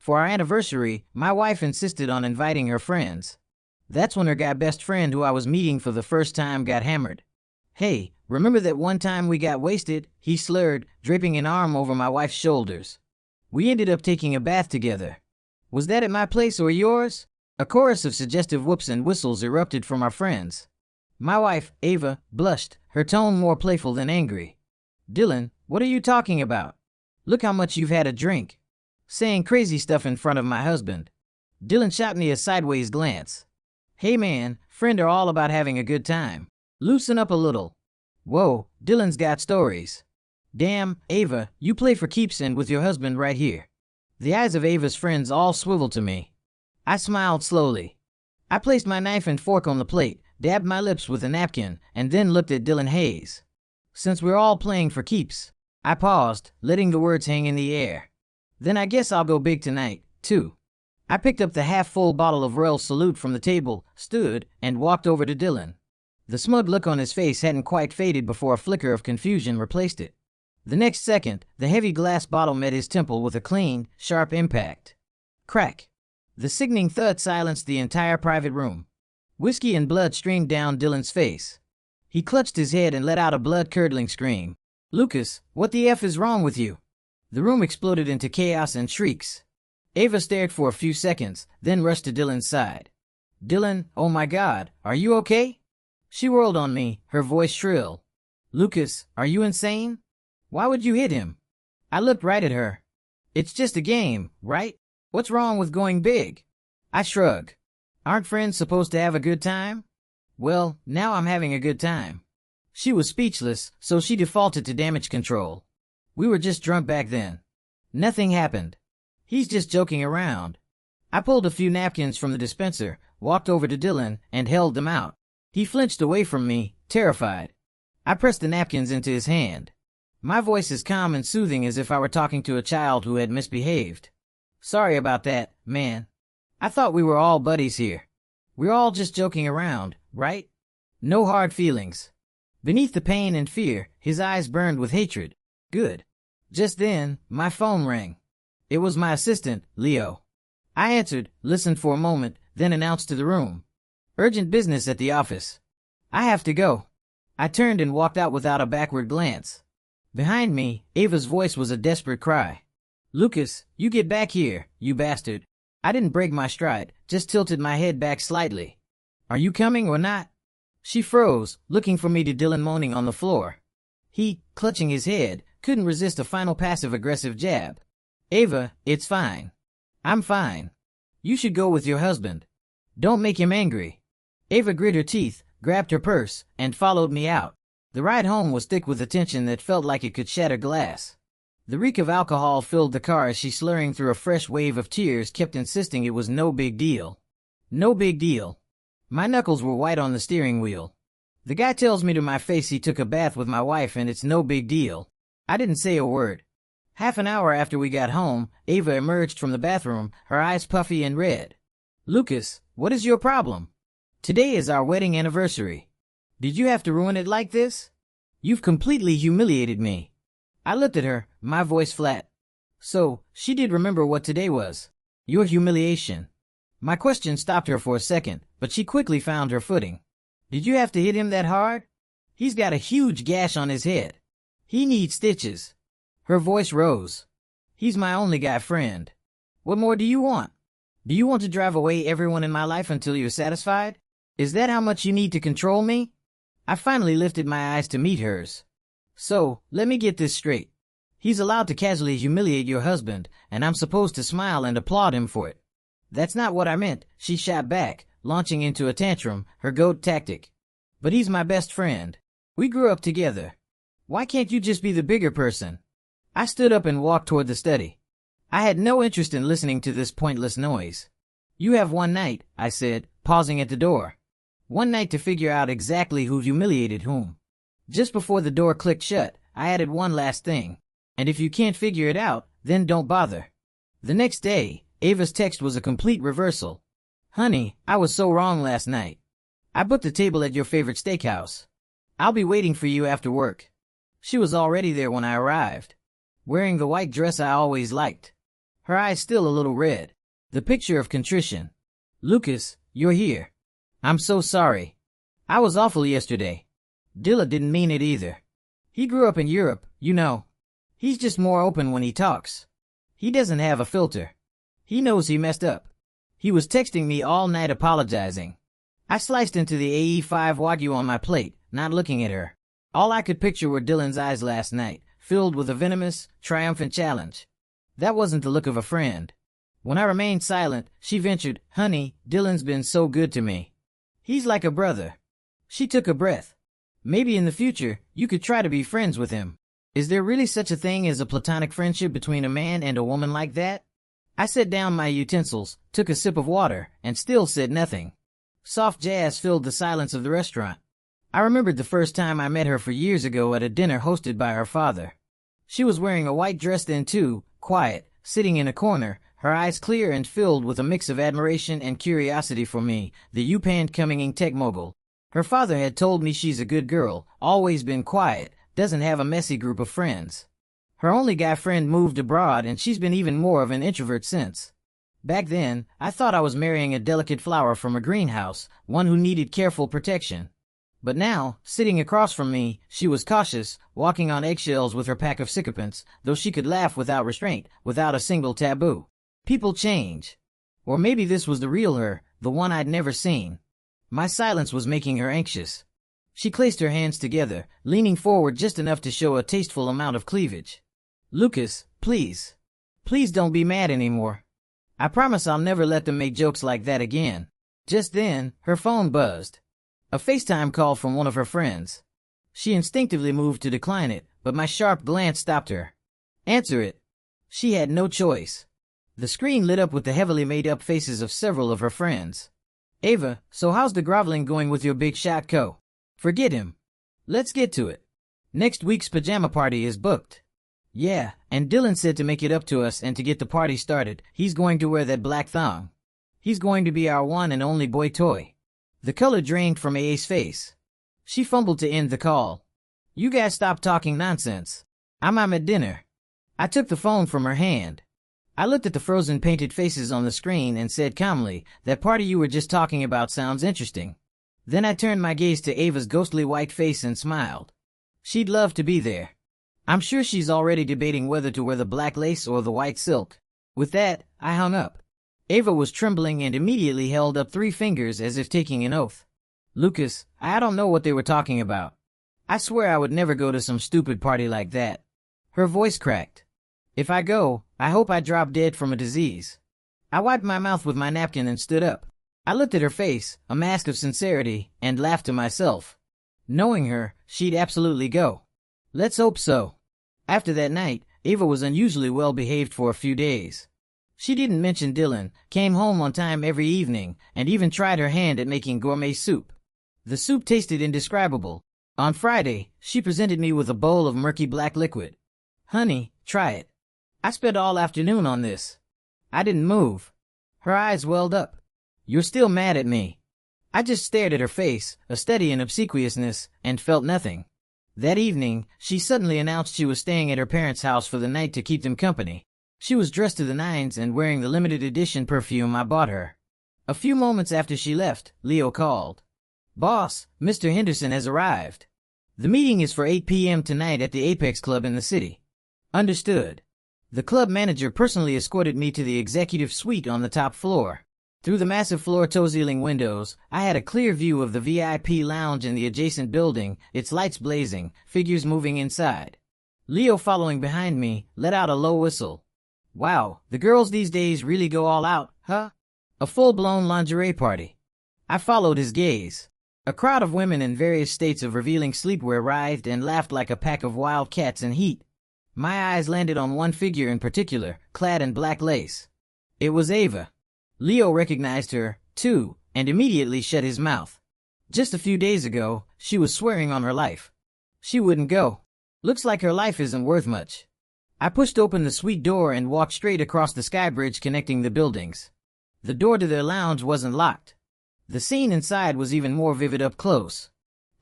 For our anniversary, my wife insisted on inviting her friends. That's when her guy best friend who I was meeting for the first time got hammered. "Hey, remember that one time we got wasted?" he slurred, draping an arm over my wife's shoulders. "We ended up taking a bath together. Was that at my place or yours?" A chorus of suggestive whoops and whistles erupted from our friends. My wife, Ava, blushed, her tone more playful than angry. "Dylan, what are you talking about? Look how much you've had a drink." Saying crazy stuff in front of my husband. Dylan shot me a sideways glance. "Hey man, friend are all about having a good time. Loosen up a little." Whoa, Dylan's got stories. "Damn, Ava, you play for keeps and with your husband right here." The eyes of Ava's friends all swiveled to me. I smiled slowly. I placed my knife and fork on the plate, dabbed my lips with a napkin, and then looked at Dylan Hayes. "Since we're all playing for keeps," I paused, letting the words hang in the air. "Then I guess I'll go big tonight, too." I picked up the half-full bottle of Royal Salute from the table, stood, and walked over to Dylan. The smug look on his face hadn't quite faded before a flicker of confusion replaced it. The next second, the heavy glass bottle met his temple with a clean, sharp impact. Crack. The sickening thud silenced the entire private room. Whiskey and blood streamed down Dylan's face. He clutched his head and let out a blood-curdling scream. "Lucas, what the F is wrong with you?" The room exploded into chaos and shrieks. Ava stared for a few seconds, then rushed to Dylan's side. "Dylan, oh my God, are you okay?" She whirled on me, her voice shrill. "Lucas, are you insane? Why would you hit him?" I looked right at her. "It's just a game, right? What's wrong with going big?" I shrugged. "Aren't friends supposed to have a good time?" "Well, now I'm having a good time." She was speechless, so she defaulted to damage control. "We were just drunk back then. Nothing happened. He's just joking around." I pulled a few napkins from the dispenser, walked over to Dylan, and held them out. He flinched away from me, terrified. I pressed the napkins into his hand. My voice as calm and soothing as if I were talking to a child who had misbehaved. "Sorry about that, man. I thought we were all buddies here. We're all just joking around, right? No hard feelings." Beneath the pain and fear, his eyes burned with hatred. Good. Just then, my phone rang. It was my assistant, Leo. I answered, listened for a moment, then announced to the room. "Urgent business at the office. I have to go." I turned and walked out without a backward glance. Behind me, Ava's voice was a desperate cry. "Lucas, you get back here, you bastard." I didn't break my stride, just tilted my head back slightly. "Are you coming or not?" She froze, looking from me to Dylan moaning on the floor. He, clutching his head, couldn't resist a final passive-aggressive jab. "Ava, it's fine. I'm fine. You should go with your husband. Don't make him angry." Ava grit her teeth, grabbed her purse, and followed me out. The ride home was thick with a tension that felt like it could shatter glass. The reek of alcohol filled the car as she, slurring through a fresh wave of tears, kept insisting it was no big deal. No big deal. My knuckles were white on the steering wheel. The guy tells me to my face he took a bath with my wife and it's no big deal. I didn't say a word. Half an hour after we got home, Ava emerged from the bathroom, her eyes puffy and red. "Lucas, what is your problem? Today is our wedding anniversary. Did you have to ruin it like this? You've completely humiliated me." I looked at her, my voice flat. So, she did remember what today was. Your humiliation. My question stopped her for a second, but she quickly found her footing. "Did you have to hit him that hard? He's got a huge gash on his head. He needs stitches." Her voice rose. "He's my only guy friend. What more do you want? Do you want to drive away everyone in my life until you're satisfied? Is that how much you need to control me?" I finally lifted my eyes to meet hers. "So, let me get this straight. He's allowed to casually humiliate your husband, and I'm supposed to smile and applaud him for it." "That's not what I meant," she shot back, launching into a tantrum, her goat tactic. "But he's my best friend. We grew up together. Why can't you just be the bigger person?" I stood up and walked toward the study. I had no interest in listening to this pointless noise. "You have one night," I said, pausing at the door. "One night to figure out exactly who humiliated whom." Just before the door clicked shut, I added one last thing. "And if you can't figure it out, then don't bother." The next day, Ava's text was a complete reversal. "Honey, I was so wrong last night. I booked a table at your favorite steakhouse. I'll be waiting for you after work." She was already there when I arrived, wearing the white dress I always liked. her eyes still a little red. The picture of contrition. Lucas, you're here. I'm so sorry. I was awful yesterday. Dilla didn't mean it either. He grew up in Europe, you know. He's just more open when he talks. He doesn't have a filter. He knows he messed up. He was texting me all night apologizing. I sliced into the AE5 Wagyu on my plate, not looking at her. All I could picture were Dylan's eyes last night, filled with a venomous, triumphant challenge. That wasn't the look of a friend. When I remained silent, she ventured, "Honey, Dylan's been so good to me. He's like a brother." She took a breath. "Maybe in the future, you could try to be friends with him. Is there really such a thing as a platonic friendship between a man and a woman like that?" I set down my utensils, took a sip of water, and still said nothing. Soft jazz filled the silence of the restaurant. I remembered the first time I met her years ago at a dinner hosted by her father. She was wearing a white dress then too, quiet, sitting in a corner, her eyes clear and filled with a mix of admiration and curiosity for me, the up-and-coming tech mogul. Her father had told me she's a good girl, always been quiet, doesn't have a messy group of friends. Her only guy friend moved abroad and she's been even more of an introvert since. Back then, I thought I was marrying a delicate flower from a greenhouse, one who needed careful protection. But now, sitting across from me, she was cautious, walking on eggshells with her pack of sycophants, though she could laugh without restraint, without a single taboo. People change. Or maybe this was the real her, the one I'd never seen. My silence was making her anxious. She clasped her hands together, leaning forward just enough to show a tasteful amount of cleavage. "Lucas, please. Please don't be mad anymore. I promise I'll never let them make jokes like that again." Just then, her phone buzzed. A FaceTime call from one of her friends. She instinctively moved to decline it, but my sharp glance stopped her. "Answer it." She had no choice. The screen lit up with the heavily made-up faces of several of her friends. "Ava, so how's the groveling going with your big shot co?" "Forget him. Let's get to it. Next week's pajama party is booked." "Yeah, and Dylan said to make it up to us and to get the party started, he's going to wear that black thong. He's going to be our one and only boy toy." The color drained from AA's face. She fumbled to end the call. "You guys stop talking nonsense. I'm at dinner." I took the phone from her hand. I looked at the frozen painted faces on the screen and said calmly, "That party you were just talking about sounds interesting." Then I turned my gaze to Ava's ghostly white face and smiled. She'd love to be there. I'm sure she's already debating whether to wear the black lace or the white silk. With that, I hung up. Ava was trembling and immediately held up 3 fingers as if taking an oath. "Lucas, I don't know what they were talking about. I swear I would never go to some stupid party like that." Her voice cracked. "If I go, I hope I drop dead from a disease." I wiped my mouth with my napkin and stood up. I looked at her face, a mask of sincerity, and laughed to myself. Knowing her, she'd absolutely go. Let's hope so. After that night, Ava was unusually well behaved for a few days. She didn't mention Dylan, came home on time every evening, and even tried her hand at making gourmet soup. The soup tasted indescribable. On Friday, she presented me with a bowl of murky black liquid. "Honey, try it." I spent all afternoon on this. I didn't move. Her eyes welled up. "You're still mad at me." I just stared at her face, a steady in obsequiousness, and felt nothing. That evening, she suddenly announced she was staying at her parents' house for the night to keep them company. She was dressed to the nines and wearing the limited edition perfume I bought her. A few moments after she left, Leo called. "Boss, Mr. Henderson has arrived. The meeting is for 8 p.m. tonight at the Apex Club in the city." "Understood." The club manager personally escorted me to the executive suite on the top floor. Through the massive floor-to-ceiling windows, I had a clear view of the VIP lounge in the adjacent building, its lights blazing, figures moving inside. Leo, following behind me, let out a low whistle. "Wow, the girls these days really go all out, huh? A full-blown lingerie party." I followed his gaze. A crowd of women in various states of revealing sleepwear writhed and laughed like a pack of wild cats in heat. My eyes landed on one figure in particular, clad in black lace. It was Ava. Leo recognized her, too, and immediately shut his mouth. Just a few days ago, she was swearing on her life. She wouldn't go. Looks like her life isn't worth much. I pushed open the suite door and walked straight across the sky bridge connecting the buildings. The door to their lounge wasn't locked. The scene inside was even more vivid up close.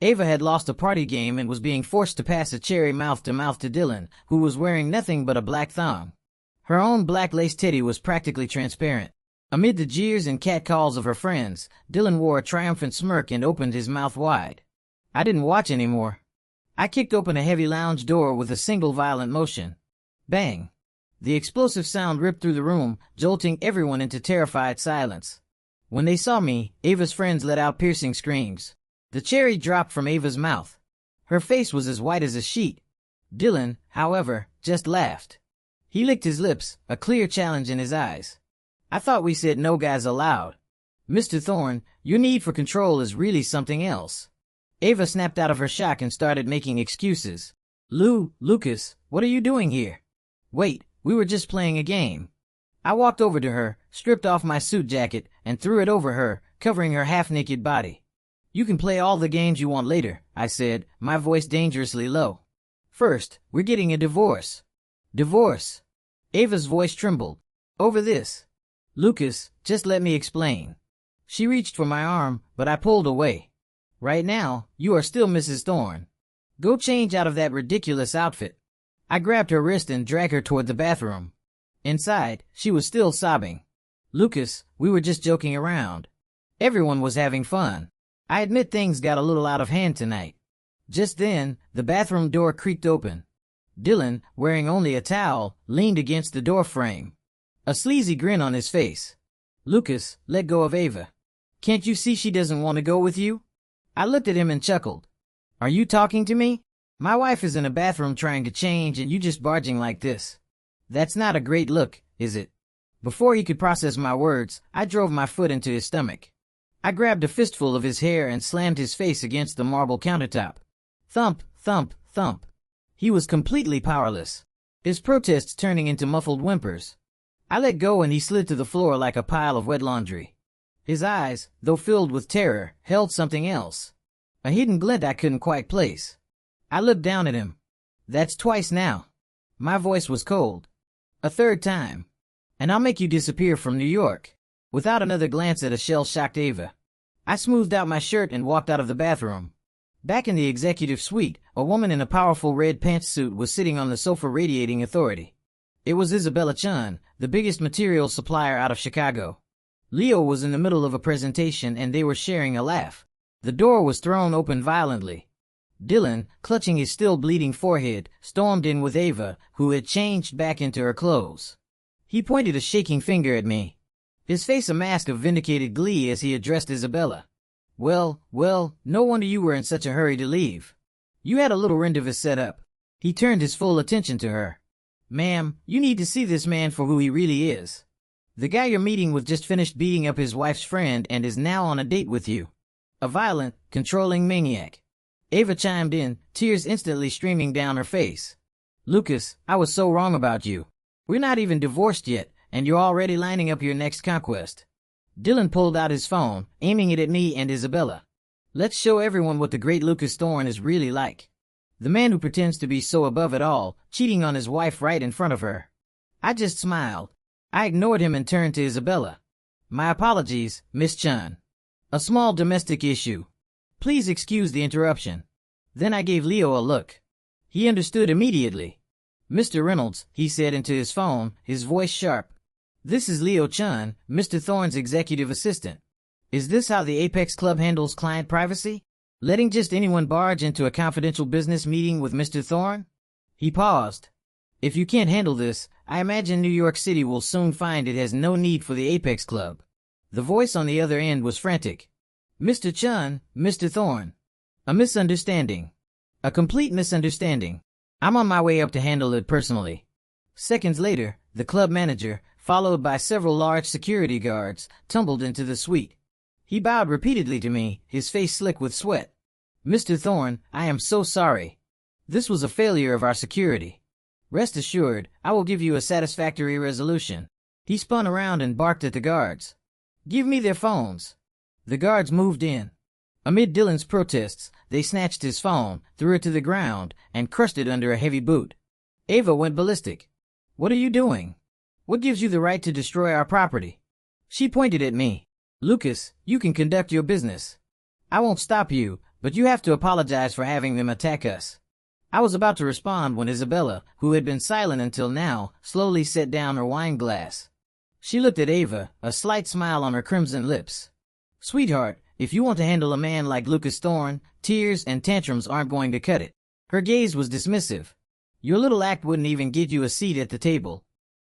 Ava had lost a party game and was being forced to pass a cherry mouth-to-mouth to Dylan, who was wearing nothing but a black thong. Her own black lace teddy was practically transparent. Amid the jeers and catcalls of her friends, Dylan wore a triumphant smirk and opened his mouth wide. I didn't watch anymore. I kicked open a heavy lounge door with a single violent motion. Bang! The explosive sound ripped through the room, jolting everyone into terrified silence. When they saw me, Ava's friends let out piercing screams. The cherry dropped from Ava's mouth. Her face was as white as a sheet. Dylan, however, just laughed. He licked his lips, a clear challenge in his eyes. I thought we said no guys allowed. Mr. Thorne, your need for control is really something else. Ava snapped out of her shock and started making excuses. Lucas, what are you doing here? Wait, we were just playing a game. I walked over to her, stripped off my suit jacket, and threw it over her, covering her half-naked body. You can play all the games you want later, I said, my voice dangerously low. First, we're getting a divorce. Divorce? Ava's voice trembled. Over this. Lucas, just let me explain. She reached for my arm, but I pulled away. Right now, you are still Mrs. Thorne. Go change out of that ridiculous outfit. I grabbed her wrist and dragged her toward the bathroom. Inside, she was still sobbing. Lucas, we were just joking around. Everyone was having fun. I admit things got a little out of hand tonight. Just then, the bathroom door creaked open. Dylan, wearing only a towel, leaned against the door frame. A sleazy grin on his face. Lucas, let go of Ava. Can't you see she doesn't want to go with you? I looked at him and chuckled. Are you talking to me? My wife is in a bathroom trying to change and you just barging like this. That's not a great look, is it? Before he could process my words, I drove my foot into his stomach. I grabbed a fistful of his hair and slammed his face against the marble countertop. Thump, thump, thump. He was completely powerless, his protests turning into muffled whimpers. I let go and he slid to the floor like a pile of wet laundry. His eyes, though filled with terror, held something else. A hidden glint I couldn't quite place. I looked down at him. That's twice now. My voice was cold. A third time. And I'll make you disappear from New York. Without another glance at a shell-shocked Ava. I smoothed out my shirt and walked out of the bathroom. Back in the executive suite, a woman in a powerful red pantsuit was sitting on the sofa radiating authority. It was Isabella Chun, the biggest materials supplier out of Chicago. Leo was in the middle of a presentation and they were sharing a laugh. The door was thrown open violently. Dylan, clutching his still bleeding forehead, stormed in with Ava, who had changed back into her clothes. He pointed a shaking finger at me. His face a mask of vindicated glee as he addressed Isabella. Well, no wonder you were in such a hurry to leave. You had a little rendezvous set up. He turned his full attention to her. Ma'am, you need to see this man for who he really is. The guy you're meeting with just finished beating up his wife's friend and is now on a date with you. A violent, controlling maniac. Ava chimed in, tears instantly streaming down her face. Lucas, I was so wrong about you. We're not even divorced yet, and you're already lining up your next conquest. Dylan pulled out his phone, aiming it at me and Isabella. Let's show everyone what the great Lucas Thorne is really like. The man who pretends to be so above it all, cheating on his wife right in front of her. I just smiled. I ignored him and turned to Isabella. My apologies, Miss Chun. A small domestic issue. Please excuse the interruption. Then I gave Leo a look. He understood immediately. Mr. Reynolds, he said into his phone, his voice sharp. This is Leo Chun, Mr. Thorne's executive assistant. Is this how the Apex Club handles client privacy? Letting just anyone barge into a confidential business meeting with Mr. Thorne? He paused. If you can't handle this, I imagine New York City will soon find it has no need for the Apex Club. The voice on the other end was frantic. Mr. Chun, Mr. Thorne. A misunderstanding. A complete misunderstanding. I'm on my way up to handle it personally. Seconds later, the club manager, followed by several large security guards, tumbled into the suite. He bowed repeatedly to me, his face slick with sweat. Mr. Thorne, I am so sorry. This was a failure of our security. Rest assured, I will give you a satisfactory resolution. He spun around and barked at the guards. Give me their phones. The guards moved in. Amid Dylan's protests, they snatched his phone, threw it to the ground, and crushed it under a heavy boot. Ava went ballistic. What are you doing? What gives you the right to destroy our property? She pointed at me. Lucas, you can conduct your business. I won't stop you, but you have to apologize for having them attack us. I was about to respond when Isabella, who had been silent until now, slowly set down her wine glass. She looked at Ava, a slight smile on her crimson lips. Sweetheart, if you want to handle a man like Lucas Thorne, tears and tantrums aren't going to cut it. Her gaze was dismissive. Your little act wouldn't even get you a seat at the table.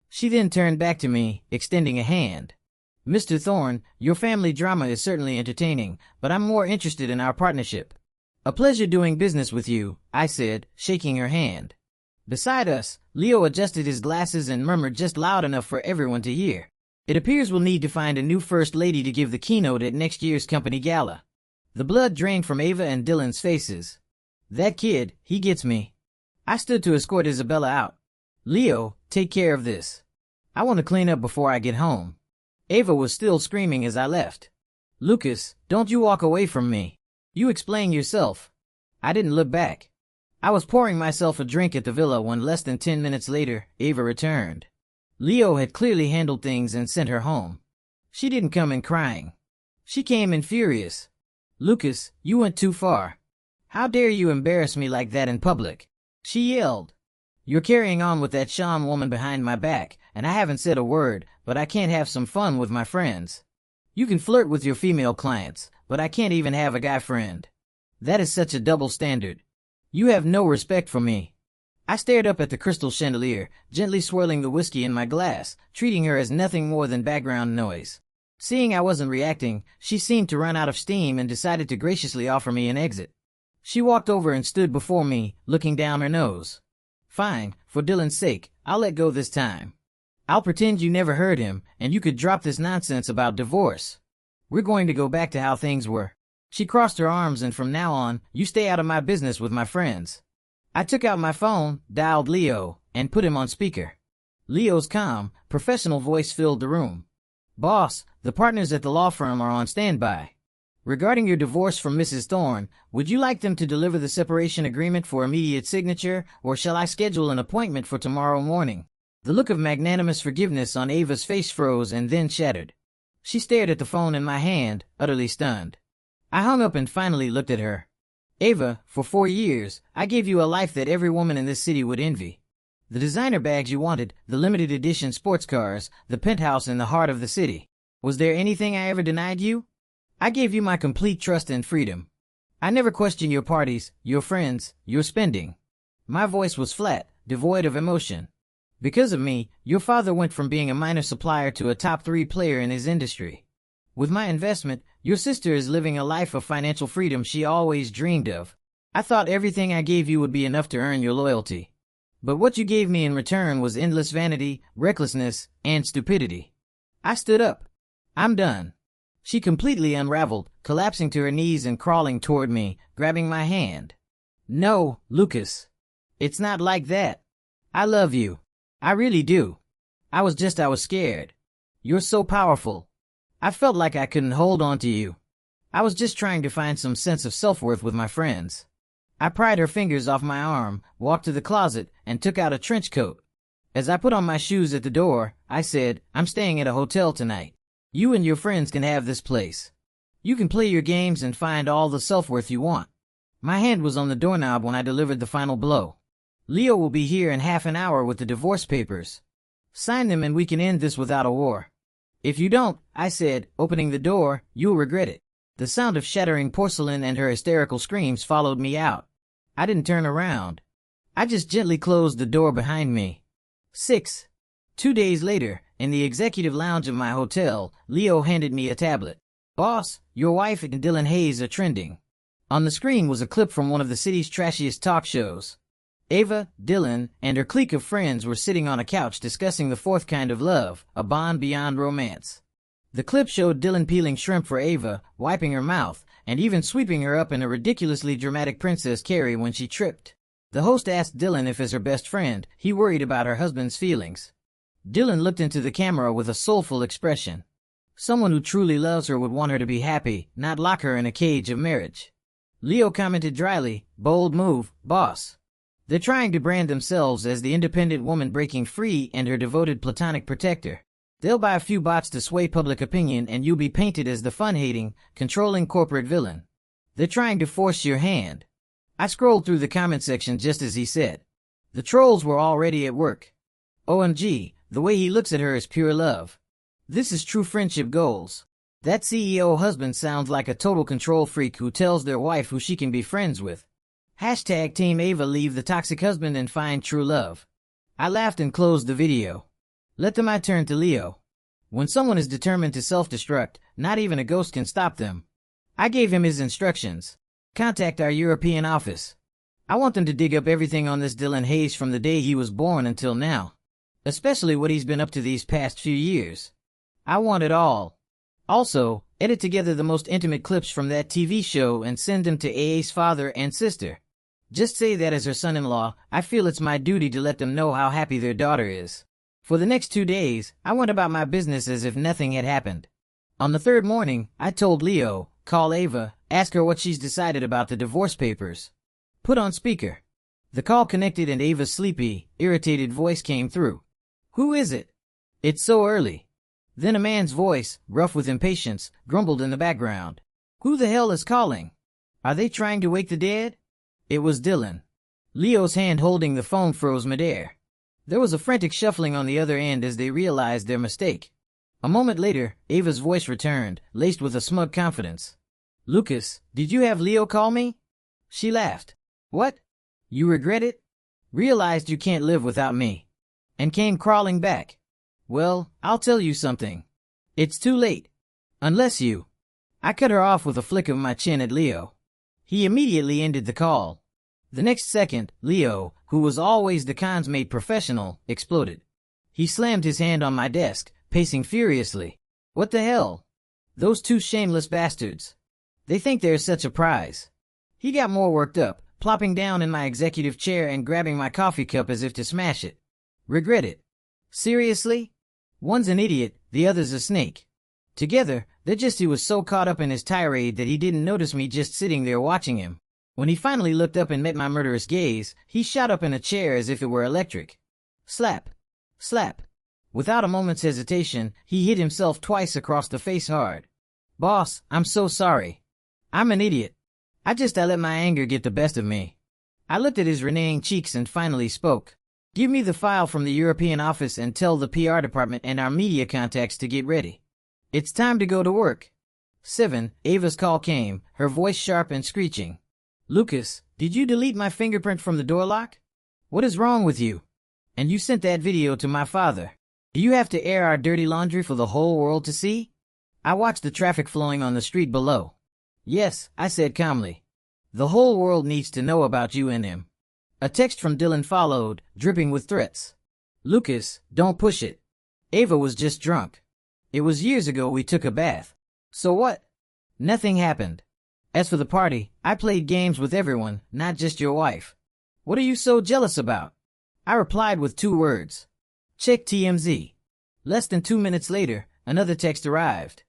She then turned back to me, extending a hand. Mr. Thorne, your family drama is certainly entertaining, but I'm more interested in our partnership. A pleasure doing business with you, I said, shaking her hand. Beside us, Leo adjusted his glasses and murmured just loud enough for everyone to hear. It appears we'll need to find a new first lady to give the keynote at next year's company gala. The blood drained from Ava and Dylan's faces. That kid, he gets me. I stood to escort Isabella out. Leo, take care of this. I want to clean up before I get home. Ava was still screaming as I left. Lucas, don't you walk away from me. You explain yourself. I didn't look back. I was pouring myself a drink at the villa when less than 10 minutes later, Ava returned. Leo had clearly handled things and sent her home. She didn't come in crying. She came in furious. Lucas, you went too far. How dare you embarrass me like that in public? She yelled. You're carrying on with that Sean woman behind my back, and I haven't said a word, but I can't have some fun with my friends. You can flirt with your female clients, but I can't even have a guy friend. That is such a double standard. You have no respect for me. I stared up at the crystal chandelier, gently swirling the whiskey in my glass, treating her as nothing more than background noise. Seeing I wasn't reacting, she seemed to run out of steam and decided to graciously offer me an exit. She walked over and stood before me, looking down her nose. Fine, for Dylan's sake, I'll let go this time. I'll pretend you never heard him, and you could drop this nonsense about divorce. We're going to go back to how things were. She crossed her arms, and from now on, you stay out of my business with my friends. I took out my phone, dialed Leo, and put him on speaker. Leo's calm, professional voice filled the room. Boss, the partners at the law firm are on standby. Regarding your divorce from Mrs. Thorne, would you like them to deliver the separation agreement for immediate signature, or shall I schedule an appointment for tomorrow morning? The look of magnanimous forgiveness on Ava's face froze and then shattered. She stared at the phone in my hand, utterly stunned. I hung up and finally looked at her. Ava, for 4 years, I gave you a life that every woman in this city would envy. The designer bags you wanted, the limited edition sports cars, the penthouse in the heart of the city. Was there anything I ever denied you? I gave you my complete trust and freedom. I never questioned your parties, your friends, your spending. My voice was flat, devoid of emotion. Because of me, your father went from being a minor supplier to a top 3 player in his industry. With my investment, your sister is living a life of financial freedom she always dreamed of. I thought everything I gave you would be enough to earn your loyalty. But what you gave me in return was endless vanity, recklessness, and stupidity. I stood up. I'm done. She completely unraveled, collapsing to her knees and crawling toward me, grabbing my hand. No, Lucas. It's not like that. I love you. I really do. I was scared. You're so powerful. I felt like I couldn't hold on to you. I was just trying to find some sense of self-worth with my friends. I pried her fingers off my arm, walked to the closet, and took out a trench coat. As I put on my shoes at the door, I said, I'm staying at a hotel tonight. You and your friends can have this place. You can play your games and find all the self-worth you want. My hand was on the doorknob when I delivered the final blow. Leo will be here in half an hour with the divorce papers. Sign them and we can end this without a war. If you don't, I said, opening the door, you'll regret it. The sound of shattering porcelain and her hysterical screams followed me out. I didn't turn around. I just gently closed the door behind me. 6. 2 days later, in the executive lounge of my hotel, Leo handed me a tablet. Boss, your wife and Dylan Hayes are trending. On the screen was a clip from one of the city's trashiest talk shows. Ava, Dylan, and her clique of friends were sitting on a couch discussing the fourth kind of love, a bond beyond romance. The clip showed Dylan peeling shrimp for Ava, wiping her mouth, and even sweeping her up in a ridiculously dramatic Princess Carrie when she tripped. The host asked Dylan if, as her best friend, he worried about her husband's feelings. Dylan looked into the camera with a soulful expression. Someone who truly loves her would want her to be happy, not lock her in a cage of marriage. Leo commented dryly, bold move, boss. They're trying to brand themselves as the independent woman breaking free and her devoted platonic protector. They'll buy a few bots to sway public opinion and you'll be painted as the fun-hating, controlling corporate villain. They're trying to force your hand. I scrolled through the comment section just as he said. The trolls were already at work. OMG, the way he looks at her is pure love. This is true friendship goals. That CEO husband sounds like a total control freak who tells their wife who she can be friends with. Hashtag Team Ava leave the toxic husband and find true love. I laughed and closed the video. Let them I turn to Leo. When someone is determined to self-destruct, not even a ghost can stop them. I gave him his instructions. Contact our European office. I want them to dig up everything on this Dylan Hayes from the day he was born until now. Especially what he's been up to these past few years. I want it all. Also, edit together the most intimate clips from that TV show and send them to AA's father and sister. Just say that as her son-in-law, I feel it's my duty to let them know how happy their daughter is. For the next 2 days, I went about my business as if nothing had happened. On the third morning, I told Leo, call Ava, ask her what she's decided about the divorce papers. Put on speaker. The call connected and Ava's sleepy, irritated voice came through. Who is it? It's so early. Then a man's voice, rough with impatience, grumbled in the background. Who the hell is calling? Are they trying to wake the dead? It was Dylan. Leo's hand holding the phone froze midair. There was a frantic shuffling on the other end as they realized their mistake. A moment later, Ava's voice returned, laced with a smug confidence. Lucas, did you have Leo call me? She laughed. What? You regret it? Realized you can't live without me. And came crawling back. Well, I'll tell you something. It's too late. Unless you. I cut her off with a flick of my chin at Leo. He immediately ended the call. The next second, Leo, who was always the consummate professional, exploded. He slammed his hand on my desk, pacing furiously. What the hell? Those two shameless bastards. They think they're such a prize. He got more worked up, plopping down in my executive chair and grabbing my coffee cup as if to smash it. Regret it. Seriously? One's an idiot, the other's a snake. Together, he was so caught up in his tirade that he didn't notice me just sitting there watching him. When he finally looked up and met my murderous gaze, he shot up in a chair as if it were electric. Slap. Slap. Without a moment's hesitation, he hit himself twice across the face hard. Boss, I'm so sorry. I'm an idiot. I let my anger get the best of me. I looked at his renaying cheeks and finally spoke. Give me the file from the European office and tell the PR department and our media contacts to get ready. It's time to go to work. 7. Ava's call came, her voice sharp and screeching. Lucas, did you delete my fingerprint from the door lock? What is wrong with you? And you sent that video to my father. Do you have to air our dirty laundry for the whole world to see? I watched the traffic flowing on the street below. Yes, I said calmly. The whole world needs to know about you and him. A text from Dylan followed, dripping with threats. Lucas, don't push it. Ava was just drunk. It was years ago we took a bath. So what? Nothing happened. As for the party, I played games with everyone, not just your wife. What are you so jealous about? I replied with 2 words. Check TMZ. Less than 2 minutes later, another text arrived.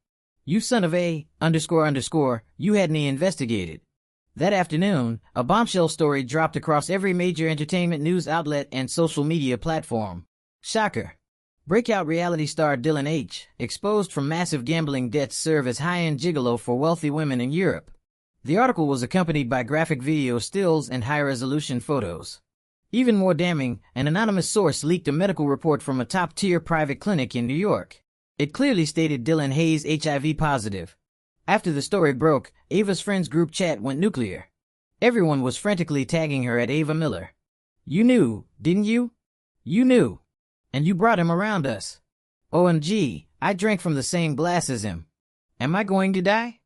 You son of a, __, you had me investigated. That afternoon, a bombshell story dropped across every major entertainment news outlet and social media platform. Shocker. Breakout reality star Dylan H., exposed from massive gambling debts, serve as high-end gigolo for wealthy women in Europe. The article was accompanied by graphic video stills and high-resolution photos. Even more damning, an anonymous source leaked a medical report from a top-tier private clinic in New York. It clearly stated Dylan Hayes HIV positive. After the story broke, Ava's friends group chat went nuclear. Everyone was frantically tagging her at Ava Miller. You knew, didn't you? You knew. And you brought him around us. OMG, I drank from the same glass as him. Am I going to die?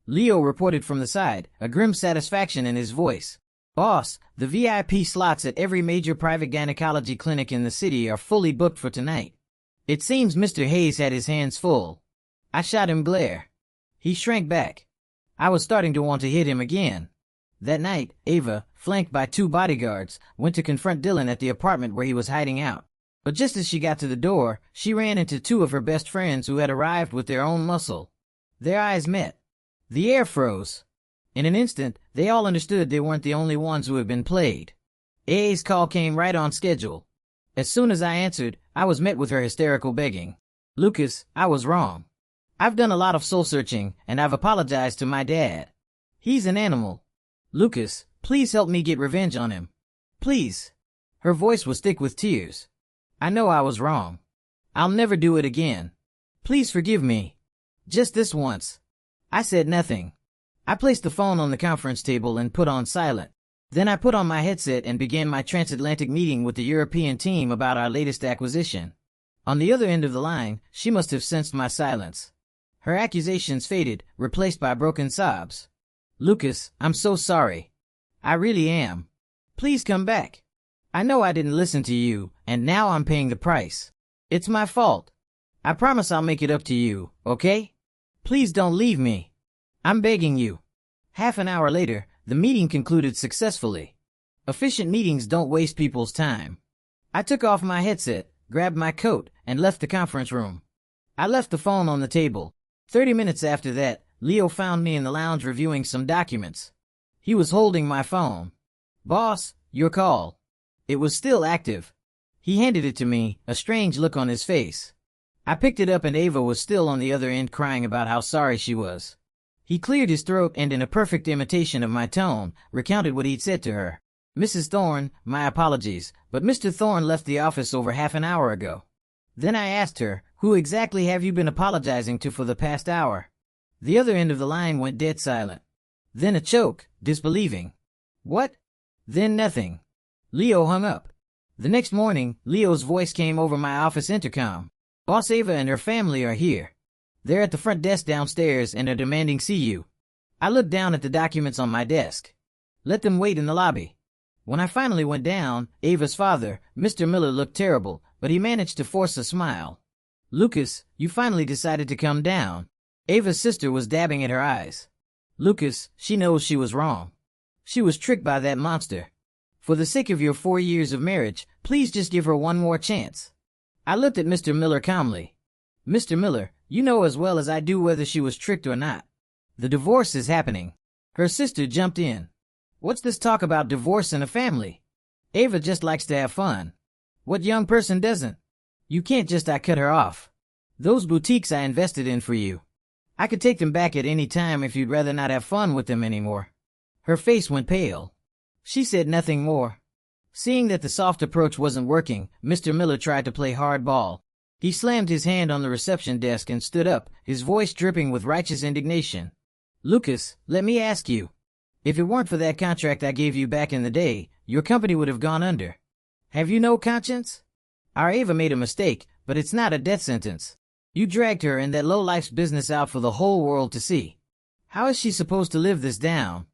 Leo reported from the side, a grim satisfaction in his voice. Boss, the VIP slots at every major private gynecology clinic in the city are fully booked for tonight. It seems Mr. Hayes had his hands full. I shot him glare. He shrank back. I was starting to want to hit him again. That night, Ava, flanked by 2 bodyguards, went to confront Dylan at the apartment where he was hiding out. But just as she got to the door, she ran into 2 of her best friends who had arrived with their own muscle. Their eyes met. The air froze. In an instant, they all understood they weren't the only ones who had been played. AA's call came right on schedule. As soon as I answered, I was met with her hysterical begging. Lucas, I was wrong. I've done a lot of soul-searching, and I've apologized to my dad. He's an animal. Lucas, Please help me get revenge on him. Please. Her voice was thick with tears. I know I was wrong. I'll never do it again. Please forgive me. Just this once. I said nothing. I placed the phone on the conference table and put on silent. Then I put on my headset and began my transatlantic meeting with the European team about our latest acquisition. On the other end of the line, she must have sensed my silence. Her accusations faded, replaced by broken sobs. Lucas, I'm so sorry. I really am. Please come back. I know I didn't listen to you, and now I'm paying the price. It's my fault. I promise I'll make it up to you, okay? Please don't leave me. I'm begging you. Half an hour later, the meeting concluded successfully. Efficient meetings don't waste people's time. I took off my headset, grabbed my coat, and left the conference room. I left the phone on the table. 30 minutes after that, Leo found me in the lounge reviewing some documents. He was holding my phone. Boss, your call. It was still active. He handed it to me, a strange look on his face. I picked it up and Ava was still on the other end crying about how sorry she was. He cleared his throat and in a perfect imitation of my tone, recounted what he'd said to her. Mrs. Thorne, my apologies, but Mr. Thorne left the office over half an hour ago. Then I asked her, who exactly have you been apologizing to for the past hour? The other end of the line went dead silent. Then a choke, disbelieving. What? Then nothing. Leo hung up. The next morning, Leo's voice came over my office intercom. Boss Ava and her family are here. They're at the front desk downstairs and are demanding see you. I looked down at the documents on my desk. Let them wait in the lobby. When I finally went down, Ava's father, Mr. Miller, looked terrible, but he managed to force a smile. Lucas, you finally decided to come down. Ava's sister was dabbing at her eyes. Lucas, she knows she was wrong. She was tricked by that monster. For the sake of your 4 years of marriage, please just give her one more chance. I looked at Mr. Miller calmly. Mr. Miller, you know as well as I do whether she was tricked or not. The divorce is happening. Her sister jumped in. What's this talk about divorce in a family? Ava just likes to have fun. What young person doesn't? You can't just cut her off. Those boutiques I invested in for you. I could take them back at any time if you'd rather not have fun with them anymore. Her face went pale. She said nothing more. Seeing that the soft approach wasn't working, Mr. Miller tried to play hardball. He slammed his hand on the reception desk and stood up, his voice dripping with righteous indignation. Lucas, let me ask you. If it weren't for that contract I gave you back in the day, your company would have gone under. Have you no conscience? Our Ava made a mistake, but it's not a death sentence. You dragged her and that low-life's business out for the whole world to see. How is she supposed to live this down?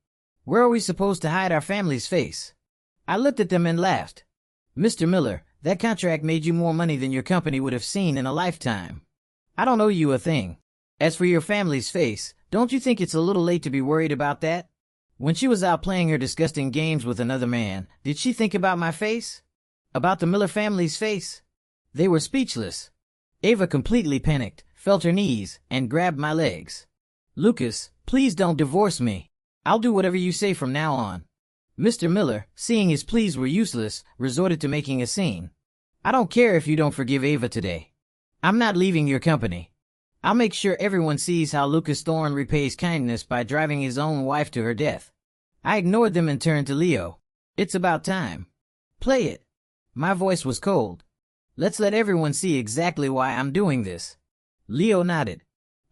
Where are we supposed to hide our family's face? I looked at them and laughed. Mr. Miller, that contract made you more money than your company would have seen in a lifetime. I don't owe you a thing. As for your family's face, don't you think it's a little late to be worried about that? When she was out playing her disgusting games with another man, did she think about my face? About the Miller family's face? They were speechless. Ava completely panicked, felt her knees, and grabbed my legs. Lucas, please don't divorce me. I'll do whatever you say from now on. Mr. Miller, seeing his pleas were useless, resorted to making a scene. I don't care if you don't forgive Ava today. I'm not leaving your company. I'll make sure everyone sees how Lucas Thorne repays kindness by driving his own wife to her death. I ignored them and turned to Leo. It's about time. Play it. My voice was cold. Let's let everyone see exactly why I'm doing this. Leo nodded.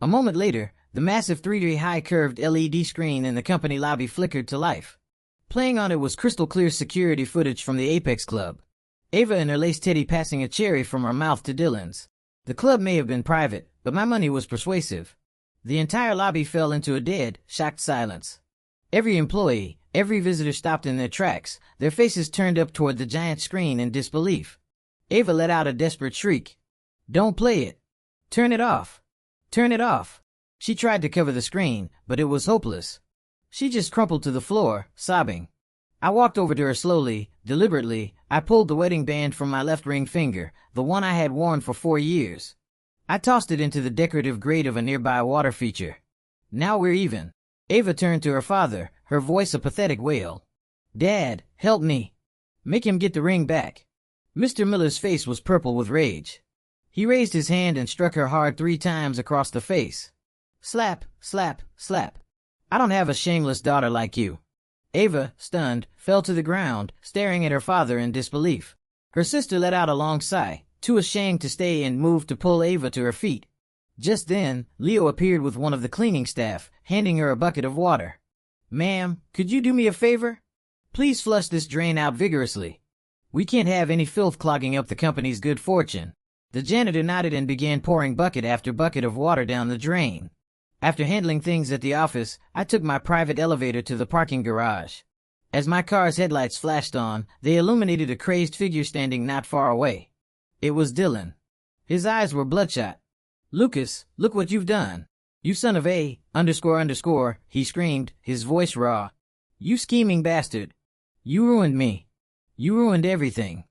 A moment later, the massive 3D high curved LED screen in the company lobby flickered to life. Playing on it was crystal clear security footage from the Apex Club. Ava and her lace teddy passing a cherry from her mouth to Dylan's. The club may have been private, but my money was persuasive. The entire lobby fell into a dead, shocked silence. Every employee, every visitor stopped in their tracks, their faces turned up toward the giant screen in disbelief. Ava let out a desperate shriek. Don't play it. Turn it off. Turn it off. She tried to cover the screen, but it was hopeless. She just crumpled to the floor, sobbing. I walked over to her slowly, deliberately. I pulled the wedding band from my left ring finger, the one I had worn for 4 years. I tossed it into the decorative grate of a nearby water feature. Now we're even. Ava turned to her father, her voice a pathetic wail. Dad, help me. Make him get the ring back. Mr. Miller's face was purple with rage. He raised his hand and struck her hard 3 times across the face. Slap, slap, slap. I don't have a shameless daughter like you. Ava, stunned, fell to the ground, staring at her father in disbelief. Her sister let out a long sigh, too ashamed to stay and moved to pull Ava to her feet. Just then, Leo appeared with one of the cleaning staff, handing her a bucket of water. "Ma'am, could you do me a favor? Please flush this drain out vigorously. We can't have any filth clogging up the company's good fortune." The janitor nodded and began pouring bucket after bucket of water down the drain. After handling things at the office, I took my private elevator to the parking garage. As my car's headlights flashed on, they illuminated a crazed figure standing not far away. It was Dylan. His eyes were bloodshot. "Lucas, look what you've done. You son of a __," he screamed, his voice raw. "You scheming bastard. You ruined me. You ruined everything."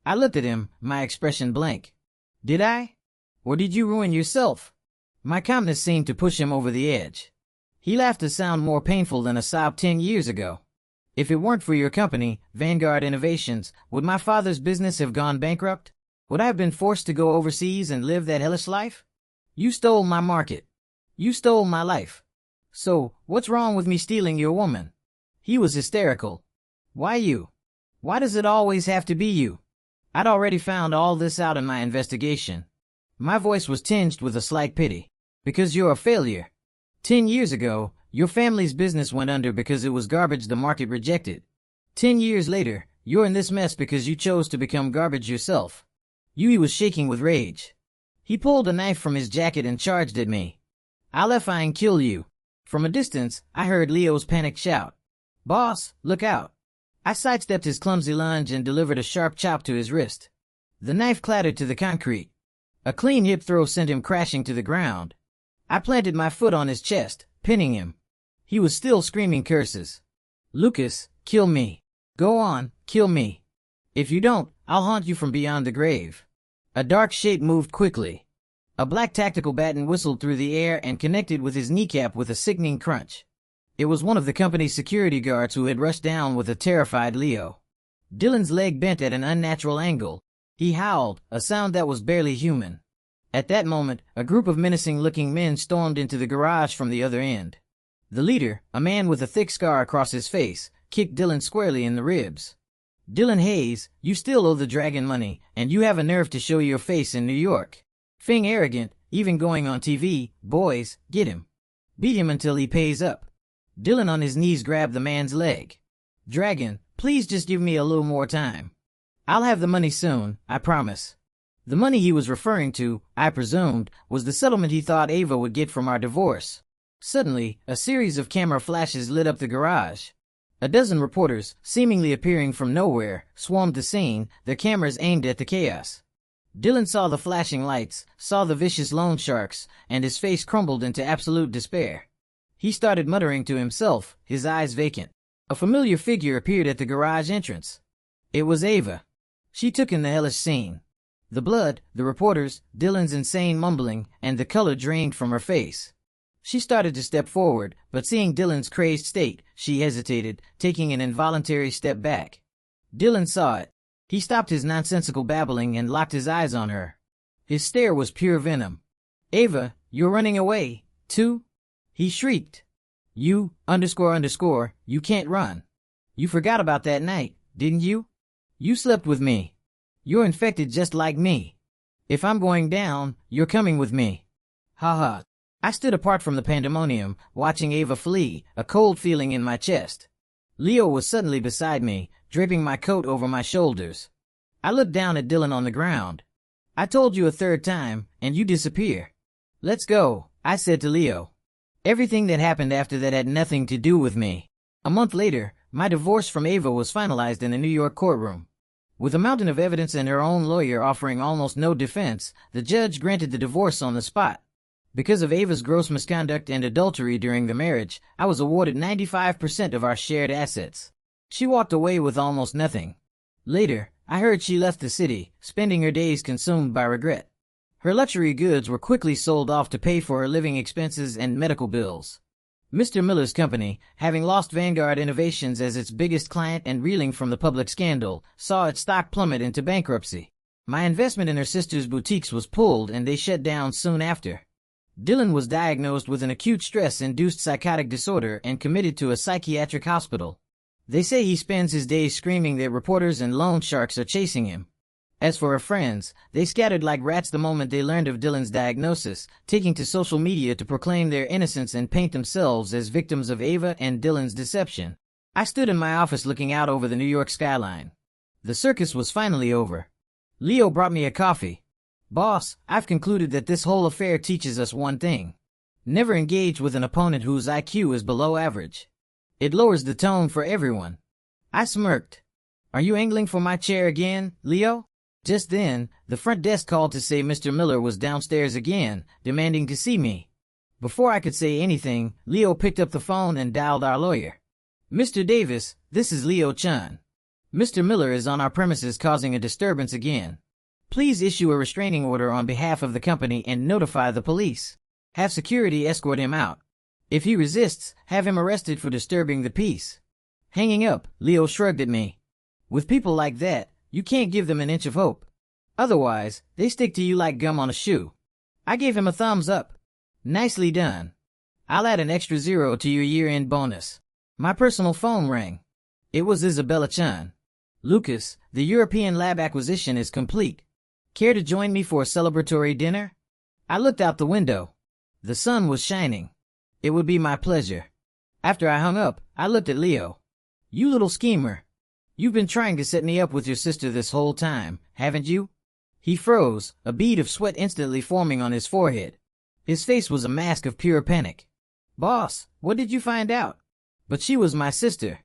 I looked at him, my expression blank. "Did I? Or did you ruin yourself?" My calmness seemed to push him over the edge. He laughed a sound more painful than a sob 10 years ago. "If it weren't for your company, Vanguard Innovations, would my father's business have gone bankrupt? Would I have been forced to go overseas and live that hellish life? You stole my market. You stole my life. So, what's wrong with me stealing your woman?" He was hysterical. "Why you? Why does it always have to be you? I'd already found all this out in my investigation." My voice was tinged with a slight pity. "Because you're a failure. 10 years ago, your family's business went under because it was garbage the market rejected. 10 years later, you're in this mess because you chose to become garbage yourself." Yui was shaking with rage. He pulled a knife from his jacket and charged at me. "I'll effing kill you." From a distance, I heard Leo's panicked shout. "Boss, look out." I sidestepped his clumsy lunge and delivered a sharp chop to his wrist. The knife clattered to the concrete. A clean hip throw sent him crashing to the ground. I planted my foot on his chest, pinning him. He was still screaming curses. "Lucas, kill me. Go on, kill me. If you don't, I'll haunt you from beyond the grave." A dark shape moved quickly. A black tactical baton whistled through the air and connected with his kneecap with a sickening crunch. It was one of the company's security guards who had rushed down with a terrified Leo. Dylan's leg bent at an unnatural angle. He howled, a sound that was barely human. At that moment, a group of menacing-looking men stormed into the garage from the other end. The leader, a man with a thick scar across his face, kicked Dylan squarely in the ribs. "Dylan Hayes, you still owe the dragon money, and you have a nerve to show your face in New York. Fing arrogant, even going on TV, boys, get him. Beat him until he pays up." Dylan on his knees grabbed the man's leg. "Dragon, please just give me a little more time. I'll have the money soon, I promise." The money he was referring to, I presumed, was the settlement he thought Ava would get from our divorce. Suddenly, a series of camera flashes lit up the garage. A dozen reporters, seemingly appearing from nowhere, swarmed the scene, their cameras aimed at the chaos. Dylan saw the flashing lights, saw the vicious loan sharks, and his face crumbled into absolute despair. He started muttering to himself, his eyes vacant. A familiar figure appeared at the garage entrance. It was Ava. She took in the hellish scene. The blood, the reporters, Dylan's insane mumbling, and the color drained from her face. She started to step forward, but seeing Dylan's crazed state, she hesitated, taking an involuntary step back. Dylan saw it. He stopped his nonsensical babbling and locked his eyes on her. His stare was pure venom. "Ava, you're running away, too?" he shrieked. You can't run. You forgot about that night, didn't you? You slept with me. You're infected just like me. If I'm going down, you're coming with me." Ha ha. I stood apart from the pandemonium, watching Ava flee, a cold feeling in my chest. Leo was suddenly beside me, draping my coat over my shoulders. I looked down at Dylan on the ground. "I told you a third time, and you disappear." "Let's go," I said to Leo. Everything that happened after that had nothing to do with me. A month later, my divorce from Ava was finalized in a New York courtroom. With a mountain of evidence and her own lawyer offering almost no defense, the judge granted the divorce on the spot. Because of Ava's gross misconduct and adultery during the marriage, I was awarded 95% of our shared assets. She walked away with almost nothing. Later, I heard she left the city, spending her days consumed by regret. Her luxury goods were quickly sold off to pay for her living expenses and medical bills. Mr. Miller's company, having lost Vanguard Innovations as its biggest client and reeling from the public scandal, saw its stock plummet into bankruptcy. My investment in her sister's boutiques was pulled and they shut down soon after. Dylan was diagnosed with an acute stress-induced psychotic disorder and committed to a psychiatric hospital. They say he spends his days screaming that reporters and loan sharks are chasing him. As for her friends, they scattered like rats the moment they learned of Dylan's diagnosis, taking to social media to proclaim their innocence and paint themselves as victims of Ava and Dylan's deception. I stood in my office looking out over the New York skyline. The circus was finally over. Leo brought me a coffee. Boss, I've concluded that this whole affair teaches us one thing. Never engage with an opponent whose IQ is below average. It lowers the tone for everyone. I smirked. Are you angling for my chair again, Leo? Just then, the front desk called to say Mr. Miller was downstairs again, demanding to see me. Before I could say anything, Leo picked up the phone and dialed our lawyer. Mr. Davis, this is Leo Chun. Mr. Miller is on our premises causing a disturbance again. Please issue a restraining order on behalf of the company and notify the police. Have security escort him out. If he resists, have him arrested for disturbing the peace. Hanging up, Leo shrugged at me. With people like that, you can't give them an inch of hope. Otherwise, they stick to you like gum on a shoe. I gave him a thumbs up. Nicely done. I'll add an extra 0 to your year-end bonus. My personal phone rang. It was Isabella Chun. Lucas, the European lab acquisition is complete. Care to join me for a celebratory dinner? I looked out the window. The sun was shining. It would be my pleasure. After I hung up, I looked at Leo. You little schemer. You've been trying to set me up with your sister this whole time, haven't you? He froze, a bead of sweat instantly forming on his forehead. His face was a mask of pure panic. Boss, what did you find out? But she was my sister.